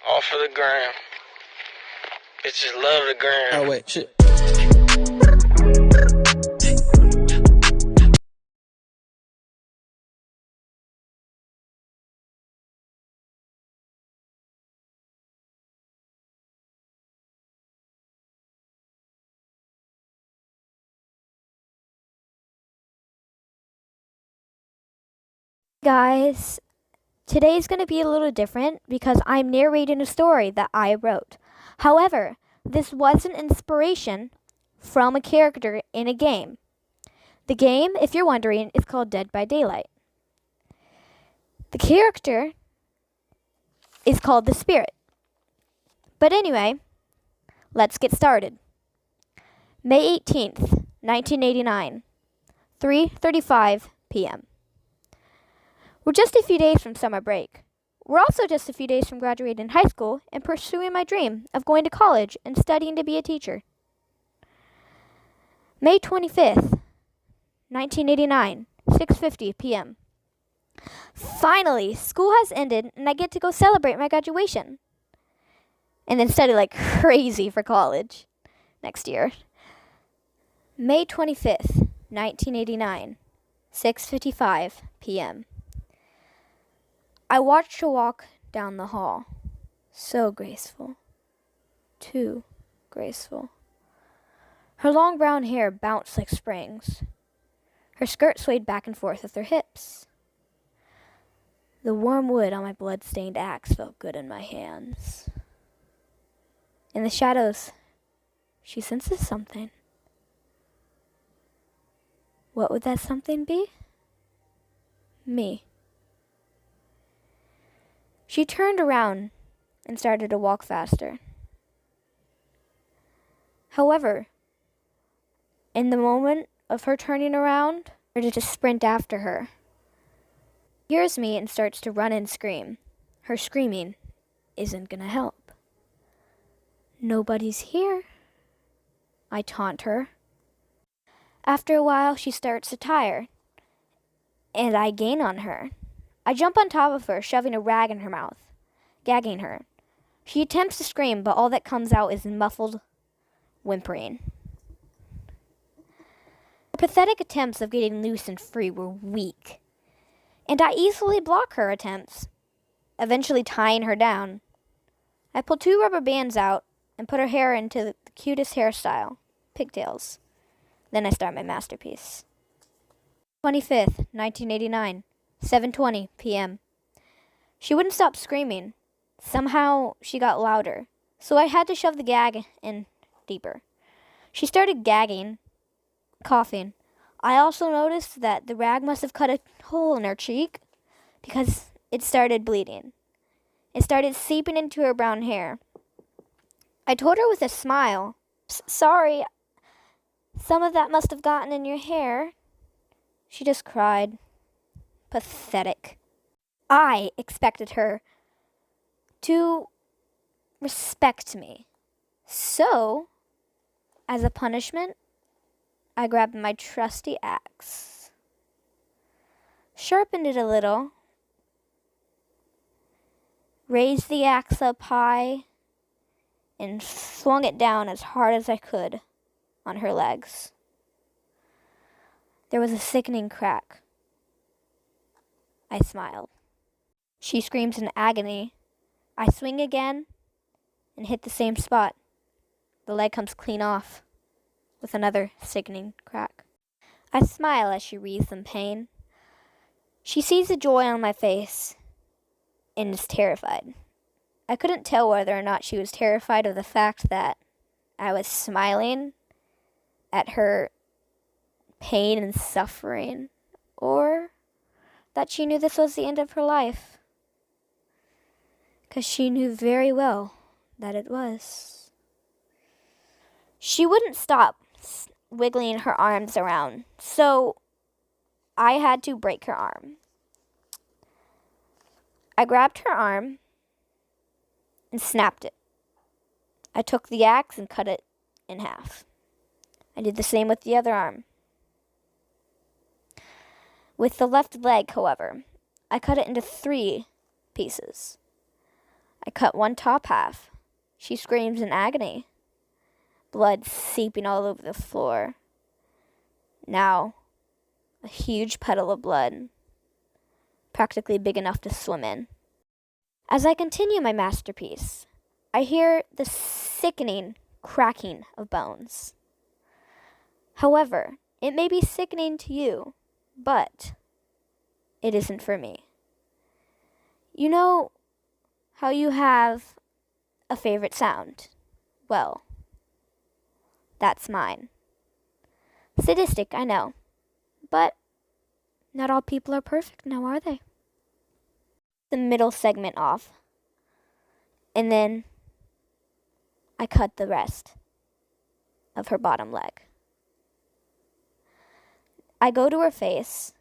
Off of the gram. Bitches love the gram. Oh, wait, shit. Guys, today's going to be a little different because I'm narrating a story that I wrote. However, this was an inspiration from a character in a game. The game, if you're wondering, is called Dead by Daylight. The character is called the Spirit. But anyway, let's get started. May 18th, 1989, 3:35 p.m. We're just a few days from summer break. We're also just a few days from graduating high school and pursuing my dream of going to college and studying to be a teacher. May 25th, 1989, 6:50 p.m. Finally, school has ended and I get to go celebrate my graduation. And then study like crazy for college next year. May 25th, 1989, 6:55 p.m. I watched her walk down the hall. So graceful. Too graceful. Her long brown hair bounced like springs. Her skirt swayed back and forth with her hips. The warm wood on my blood-stained axe felt good in my hands. In the shadows, she senses something. What would that something be? Me. She turned around and started to walk faster. However, in the moment of her turning around, I started to sprint after her. She hears me and starts to run and scream. Her screaming isn't gonna help. Nobody's here, I taunt her. After a while, she starts to tire, and I gain on her. I jump on top of her, shoving a rag in her mouth, gagging her. She attempts to scream, but all that comes out is muffled whimpering. Her pathetic attempts of getting loose and free were weak, and I easily block her attempts, eventually tying her down. I pull 2 rubber bands out and put her hair into the cutest hairstyle, pigtails. Then I start my masterpiece. 25th, 1989. 7:20 p.m. She wouldn't stop screaming. Somehow she got louder, so I had to shove the gag in deeper. She started gagging, coughing. I also noticed that the rag must have cut a hole in her cheek because it started bleeding. It started seeping into her brown hair. I told her with a smile, "Sorry, some of that must have gotten in your hair." She just cried. Pathetic. I expected her to respect me. So, as a punishment, I grabbed my trusty axe, sharpened it a little, raised the axe up high, and swung it down as hard as I could on her legs. There was a sickening crack. I smiled. She screams in agony. I swing again and hit the same spot. The leg comes clean off with another sickening crack. I smile as she wreathes in pain. She sees the joy on my face and is terrified. I couldn't tell whether or not she was terrified of the fact that I was smiling at her pain and suffering, or that she knew this was the end of her life, because she knew very well that it was. She wouldn't stop wiggling her arms around, so I had to break her arm. I grabbed her arm and snapped it. I took the axe and cut it in half. I did the same with the other arm. With the left leg, however, I cut it into 3 pieces. I cut one top half. She screams in agony. Blood seeping all over the floor. Now, a huge puddle of blood, practically big enough to swim in. As I continue my masterpiece, I hear the sickening cracking of bones. However, it may be sickening to you, but it isn't for me. You know how you have a favorite sound? Well, that's mine. Sadistic, I know, but not all people are perfect now, are they? The middle segment off, and then I cut the rest of her bottom leg. I go to her face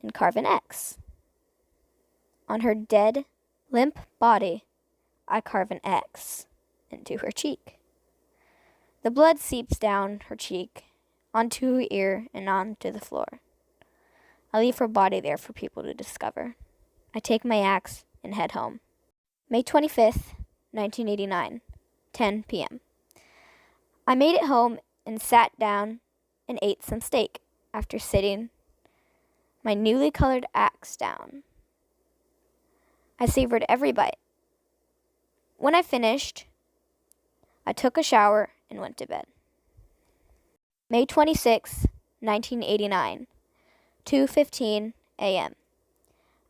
and carve an X. On her dead, limp body, I carve an X into her cheek. The blood seeps down her cheek, onto her ear, and onto the floor. I leave her body there for people to discover. I take my axe and head home. May 25th, 1989, 10 p.m. I made it home and sat down and ate some steak after sitting my newly colored axe down. I savored every bite. When I finished, I took a shower and went to bed. May 26, 1989, 2:15 a.m.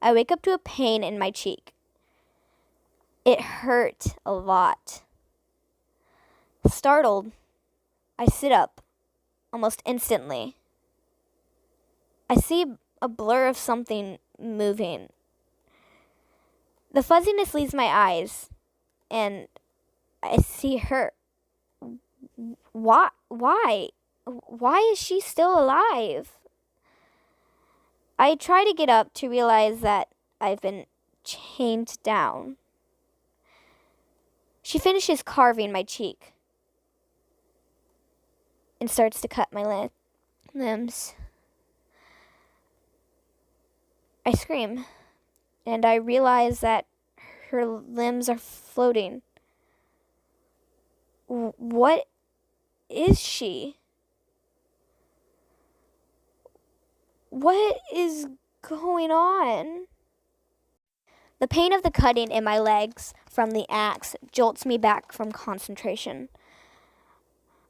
I wake up to a pain in my cheek. It hurt a lot. Startled, I sit up almost instantly. I see a blur of something moving. The fuzziness leaves my eyes, and I see her. Why? Why is she still alive? I try to get up to realize that I've been chained down. She finishes carving my cheek and starts to cut my limbs. I scream, and I realize that her limbs are floating. What is she? What is going on? The pain of the cutting in my legs from the axe jolts me back from concentration.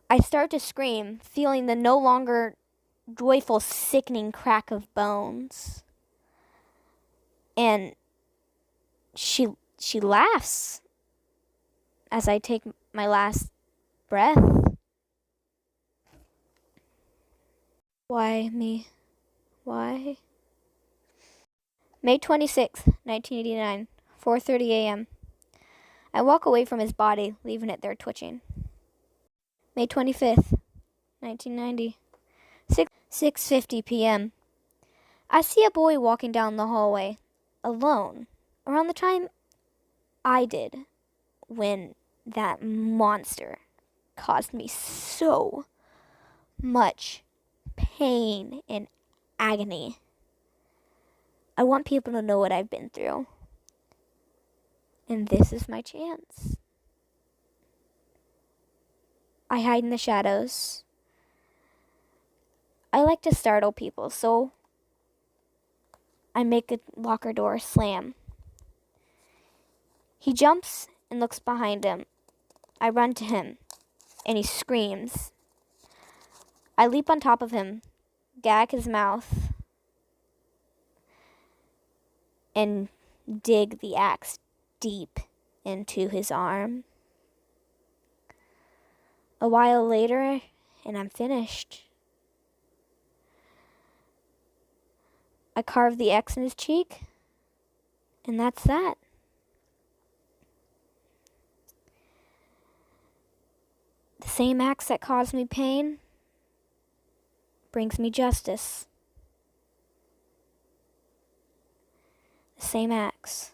I start to scream, feeling the no longer joyful, sickening crack of bones. And she laughs as I take my last breath. Why me? Why? May 26th, 1989, 4:30 a.m. I walk away from his body, leaving it there twitching. May 25th, 1990, 6:50 p.m. I see a boy walking down the hallway, alone, around the time I did, when that monster caused me so much pain and agony. I want people to know what I've been through. And this is my chance. I hide in the shadows. I like to startle people, so I make a locker door slam. He jumps and looks behind him. I run to him, and he screams. I leap on top of him, gag his mouth, and dig the axe deep into his arm. A while later, and I'm finished. I carve the X in his cheek, and that's that. The same axe that caused me pain brings me justice. The same axe.